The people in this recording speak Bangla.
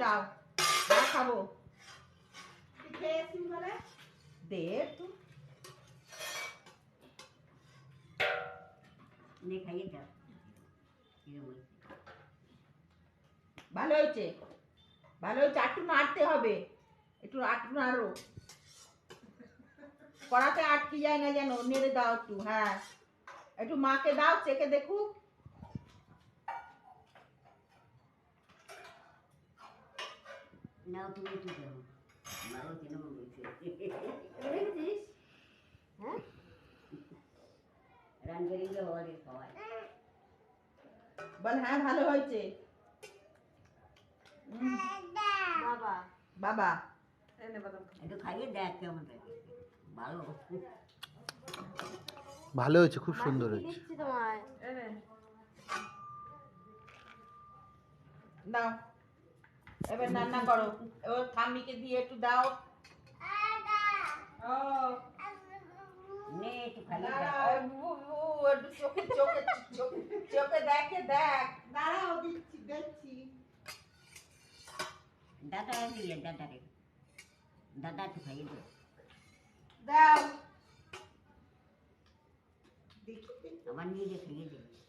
দাও খাবো দে একটু খাইয়ে দাও। ভালো হয়েছে ভালো হয়েছে একটু নাড়তে হবে একটু নাড়ো কড়াতে আটকে যায় না যেন নেড়ে দাও একটু হ্যাঁ একটু মাকে দাও চেখে দেখুক নাও তুমি একটু দাও ভালো কেন বলছে হ্যাঁ রান্নাঘরে হওয়ারে খাওয়ায় বল হ্যাঁ ভালো হয়েছে বাবা বাবা একটু খাইয়ে দেখ কেমন লাগে ভালো ভালো হয়েছে খুব সুন্দর হয়েছে দিচ্ছি তোমায় দাও এবার রান্না করো এবার ঠাম্মিকে দিয়ে একটু দাও ও নে একটু খাইয়ে দেখ একটু চোখে চোখে চোখে দেখে দেখ দাঁড়াও দিচ্ছি দেখছি দাদা দিয়ে দাদা রে দাদা একটু খাইয়ে দে দাও দেখি আমার নিজে খাইয়ে দে